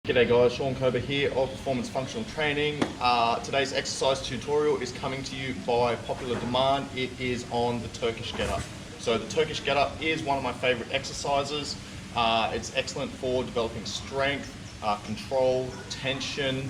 G'day guys, Sean Kober here of Performance Functional Training. Today's exercise tutorial is coming to you by popular demand. It is on the Turkish get-up. So the Turkish get-up is one of my favorite exercises. It's excellent for developing strength, control, tension,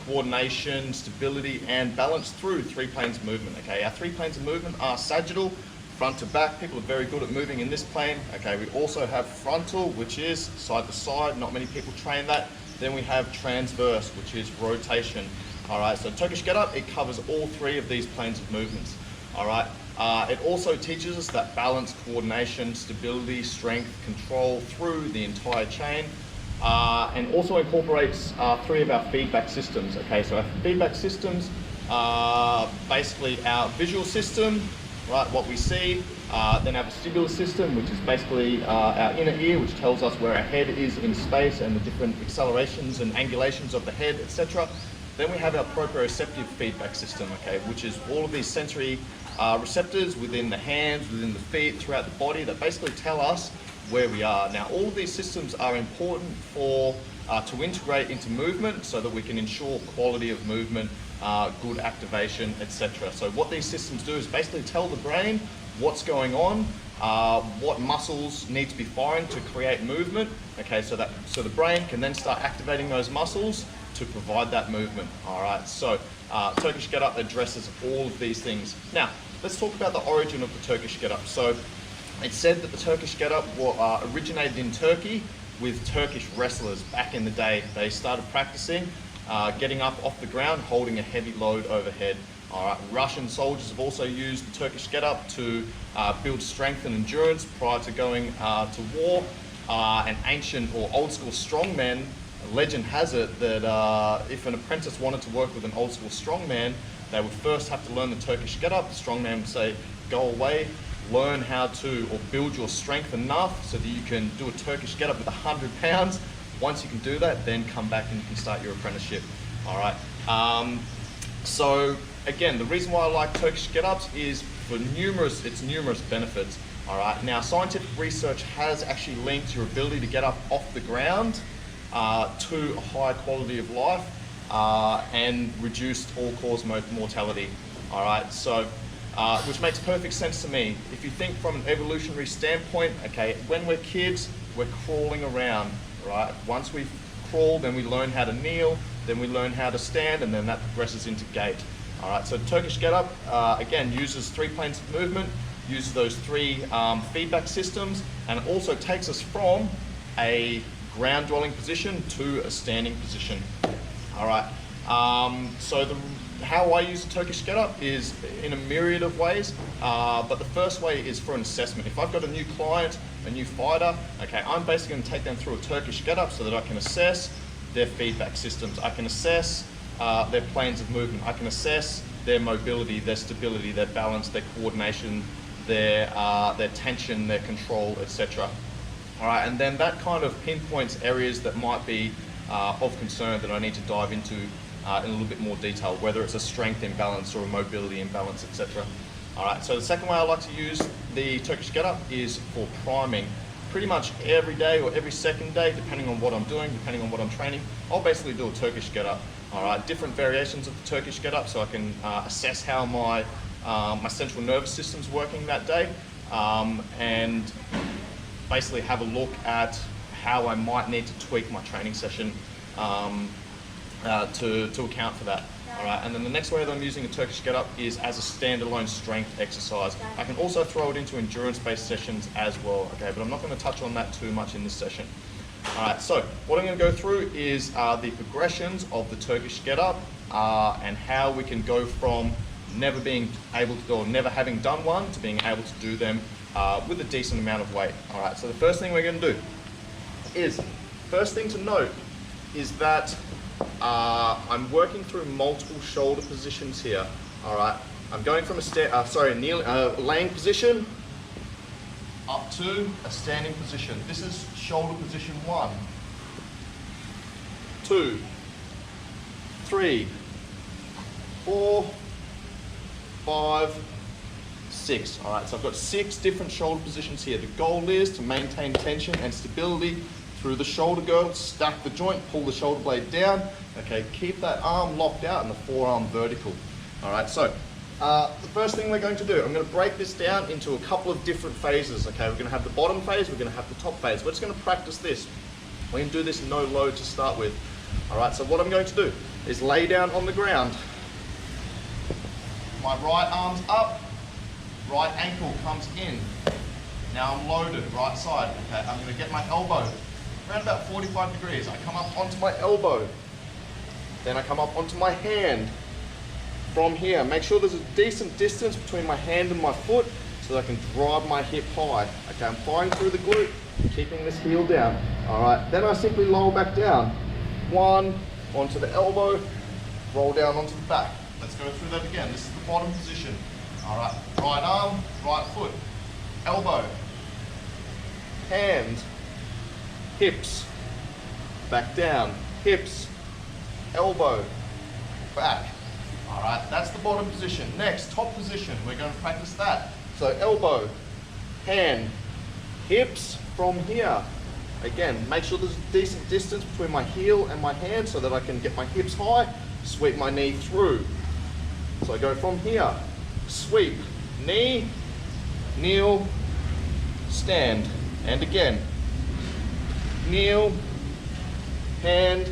coordination, stability, and balance through 3 planes of movement. Okay, our 3 planes of movement are sagittal, front to back. People are very good at moving in this plane. Okay, we also have frontal, which is side to side. Not many people train that. Then we have transverse, which is rotation. All right, so Turkish get-up, it covers all 3 of these planes of movements. All right, it also teaches us that balance, coordination, stability, strength, control through the entire chain. And also incorporates 3 of our feedback systems. Okay, so our feedback systems are basically our visual system, right, what we see, then our vestibular system, which is basically our inner ear, which tells us where our head is in space and the different accelerations and angulations of the head, etc. Then we have our proprioceptive feedback system, okay, which is all of these sensory receptors within the hands, within the feet, throughout the body that basically tell us where we are. Now, all of these systems are important for to integrate into movement so that we can ensure quality of movement, good activation, etc. So what these systems do is basically tell the brain what's going on, what muscles need to be firing to create movement. Okay, so the brain can then start activating those muscles to provide that movement. All right, so Turkish get-up addresses all of these things. Now, let's talk about the origin of the Turkish get-up. So it's said that the Turkish get-up originated in Turkey with Turkish wrestlers back in the day. They started practicing getting up off the ground, holding a heavy load overhead. All right, Russian soldiers have also used the Turkish get-up to build strength and endurance prior to going to war. An ancient or old school strongman, legend has it that if an apprentice wanted to work with an old school strongman, they would first have to learn the Turkish get-up. The strongman would say, go away, learn how to, or build your strength enough so that you can do a Turkish get-up with 100 pounds. Once you can do that, then come back and you can start your apprenticeship. All right. So again, the reason why I like Turkish get-ups is for numerous benefits. All right. Now, scientific research has actually linked your ability to get up off the ground to a higher quality of life and reduced all-cause mortality. All right. So, which makes perfect sense to me. If you think from an evolutionary standpoint, okay, when we're kids, we're crawling around. Right. Once we crawl, then we learn how to kneel, then we learn how to stand, and then that progresses into gait. All right. So Turkish get-up again uses 3 planes of movement, uses those 3 feedback systems, and it also takes us from a ground-dwelling position to a standing position. All right. How I use the Turkish get-up is in a myriad of ways, but the first way is for an assessment. If I've got a new client, a new fighter, okay, I'm basically going to take them through a Turkish get-up so that I can assess their feedback systems. I can assess their planes of movement. I can assess their mobility, their stability, their balance, their coordination, their tension, their control, etc. All right, and then that kind of pinpoints areas that might be of concern that I need to dive into in a little bit more detail, whether it's a strength imbalance or a mobility imbalance, etc. All right, so the second way I like to use the Turkish get-up is for priming. Pretty much every day or every second day, depending on what I'm doing, depending on what I'm training, I'll basically do a Turkish get-up. All right, different variations of the Turkish get-up so I can assess how my central nervous system's working that day and basically have a look at how I might need to tweak my training session to account for that. All right, and then the next way that I'm using a Turkish get-up is as a standalone strength exercise. I can also throw it into endurance-based sessions as well, okay, but I'm not going to touch on that too much in this session. All right, so what I'm going to go through is the progressions of the Turkish get-up and how we can go from never being able to, or never having done one, to being able to do them with a decent amount of weight. All right, so the first thing we're going to do is, first thing to note is that I'm working through multiple shoulder positions here. All right, I'm going from a laying position up to a standing position. This is shoulder position 1, 2, 3, 4, 5, 6. All right, so I've got 6 different shoulder positions here. The goal is to maintain tension and stability through the shoulder girdle, stack the joint, pull the shoulder blade down. Okay, keep that arm locked out and the forearm vertical. All right, so the first thing we're going to do, I'm going to break this down into a couple of different phases. Okay, we're going to have the bottom phase, we're going to have the top phase. We're just going to practice this. We're going to do this no load to start with. All right, so what I'm going to do is lay down on the ground. My right arm's up, right ankle comes in. Now I'm loaded, right side. Okay, I'm going to get my elbow around about 45 degrees. I come up onto my elbow. Then I come up onto my hand. From here, make sure there's a decent distance between my hand and my foot so that I can drive my hip high. Okay, I'm firing through the glute, keeping this heel down. All right, then I simply lower back down. One, onto the elbow, roll down onto the back. Let's go through that again. This is the bottom position. All right, right arm, right foot, elbow, hand, hips, back down, hips, elbow, back. All right, that's the bottom position. Next, top position, we're going to practice that. So elbow, hand, hips from here. Again, make sure there's a decent distance between my heel and my hand so that I can get my hips high, sweep my knee through. So I go from here, sweep, knee, kneel, stand, and again, kneel, hand,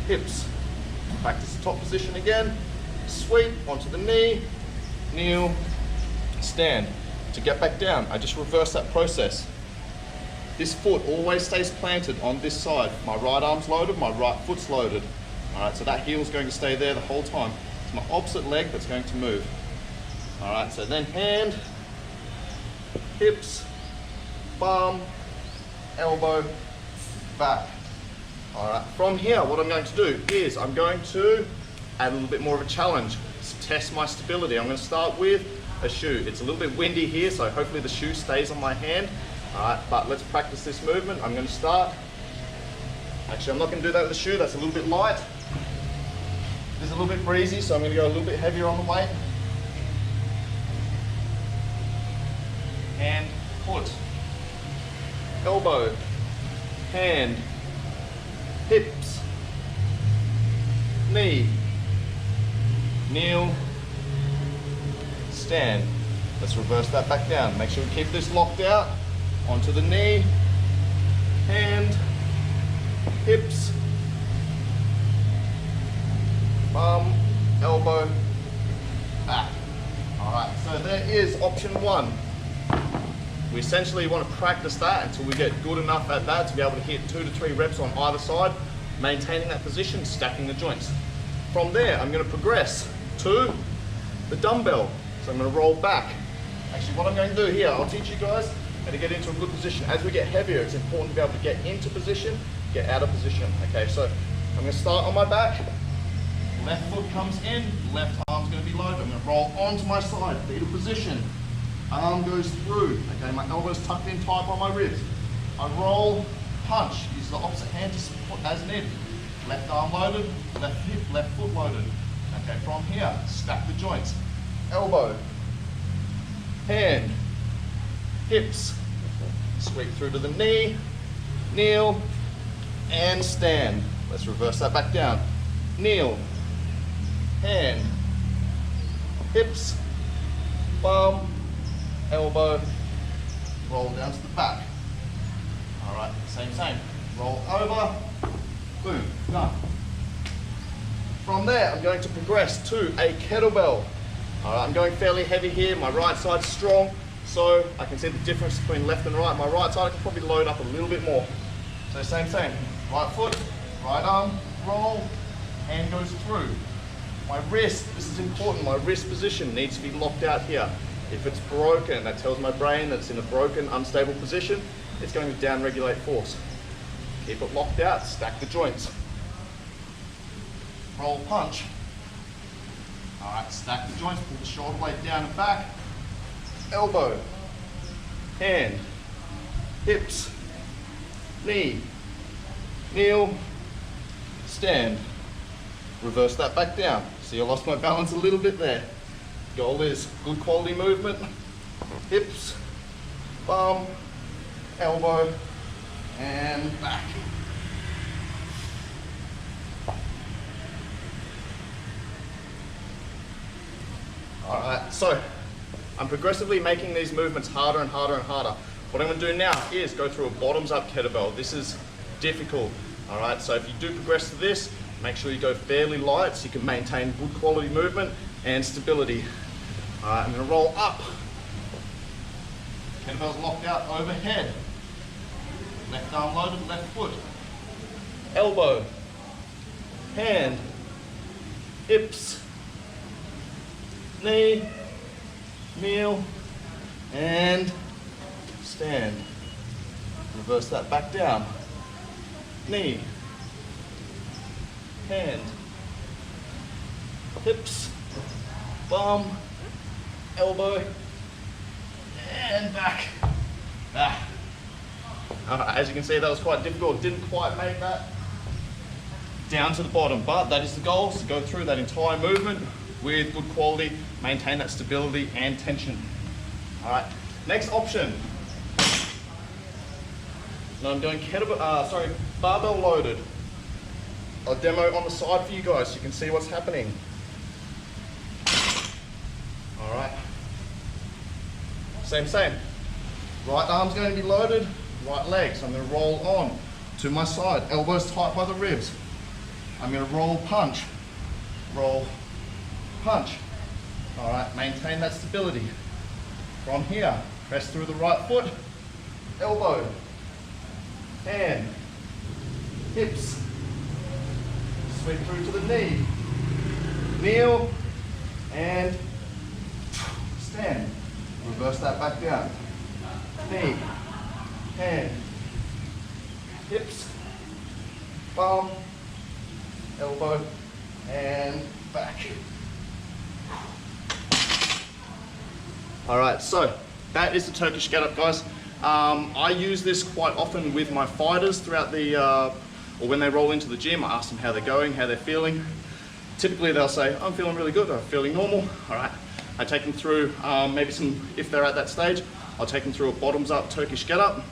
hips. Practice the top position again, sweep onto the knee, kneel, stand. To get back down, I just reverse that process. This foot always stays planted on this side. My right arm's loaded, my right foot's loaded. All right, so that heel's going to stay there the whole time. It's my opposite leg that's going to move. All right, so then hand, hips, bum, elbow, back. All right, from here, what I'm going to do is I'm going to add a little bit more of a challenge to test my stability. I'm going to start with a shoe. It's a little bit windy here, so hopefully the shoe stays on my hand. All right, but let's practice this movement. I'm going to start. Actually, I'm not going to do that with the shoe. That's a little bit light. This is a little bit breezy, so I'm going to go a little bit heavier on the weight. Hand, foot, elbow, hand, hips, knee, kneel, stand. Let's reverse that back down. Make sure we keep this locked out. Onto the knee, hand, hips, bum, elbow, back. All right, so there is option one. We essentially want to practice that until we get good enough at that to be able to hit 2 to 3 reps on either side, maintaining that position, stacking the joints. From there, I'm going to progress to the dumbbell. So I'm going to roll back. Actually, what I'm going to do here, I'll teach you guys how to get into a good position. As we get heavier, it's important to be able to get into position, get out of position. Okay, so I'm going to start on my back. Left foot comes in, left arm's going to be loaded. I'm going to roll onto my side, fetal position. Arm goes through. Okay, my elbow's tucked in tight by my ribs. I roll, punch. Use the opposite hand to support as needed. Left arm loaded, left hip, left foot loaded. Okay, from here, stack the joints. Elbow, hand, hips. Sweep through to the knee, kneel, and stand. Let's reverse that back down. Kneel, hand, hips, bum, elbow, roll down to the back. All right, same. Roll over, boom, done. From there, I'm going to progress to a kettlebell. All right, I'm going fairly heavy here. My right side's strong, so I can see the difference between left and right. My right side, I can probably load up a little bit more. So same. Right foot, right arm, roll, hand goes through. My wrist, this is important, my wrist position needs to be locked out here. If it's broken, that tells my brain that it's in a broken, unstable position. It's going to down-regulate force. Keep it locked out, stack the joints. Roll, punch. All right, stack the joints, pull the shoulder blade down and back. Elbow, hand, hips, knee, kneel, stand. Reverse that back down. See, I lost my balance a little bit there. Goal is good quality movement, hips, bum, elbow, and back. All right, so I'm progressively making these movements harder and harder and harder. What I'm going to do now is go through a bottoms up kettlebell. This is difficult. All right, so if you do progress to this, make sure you go fairly light so you can maintain good quality movement and stability. All right, I'm going to roll up. Kettlebell's locked out overhead. Left arm loaded, left foot. Elbow, hand, hips, knee, kneel, and stand. Reverse that back down. Knee, hand, hips, bum, elbow, and back. As you can see, that was quite difficult. Didn't quite make that down to the bottom, but that is the goal, to go through that entire movement with good quality, maintain that stability and tension. All right, next option. Now I'm doing barbell loaded. I'll demo on the side for you guys so you can see what's happening. All right, same. Right arm's going to be loaded, right leg. So I'm going to roll on to my side, elbows tight by the ribs. I'm going to roll, punch. All right, maintain that stability. From here, press through the right foot, elbow, hand, hips, sweep through to the knee, kneel, and stand. Reverse that back down. Knee, hand, hips, bum, elbow, and back. All right, so that is the Turkish get-up, guys. I use this quite often with my fighters throughout the, or when they roll into the gym. I ask them how they're going, how they're feeling. Typically they'll say, I'm feeling really good, I'm feeling normal. All right, I take them through maybe some, if they're at that stage, I'll take them through a bottoms up Turkish get-up.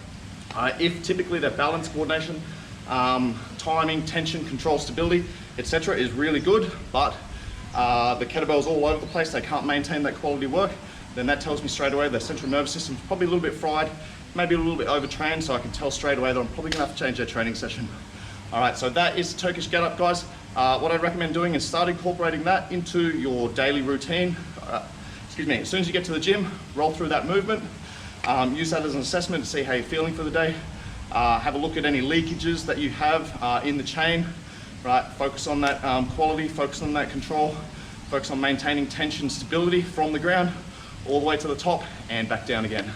If typically their balance, coordination, timing, tension, control, stability, etc. is really good, but the kettlebell's all over the place, they can't maintain that quality work, then that tells me straight away their central nervous system's probably a little bit fried, maybe a little bit overtrained, so I can tell straight away that I'm probably gonna have to change their training session. All right, so that is the Turkish get-up, guys. What I recommend doing is start incorporating that into your daily routine. As soon as you get to the gym, roll through that movement, use that as an assessment to see how you're feeling for the day. Have a look at any leakages that you have in the chain, right? Focus on that quality, focus on that control, focus on maintaining tension, stability from the ground all the way to the top and back down again.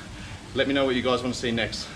Let me know what you guys want to see next.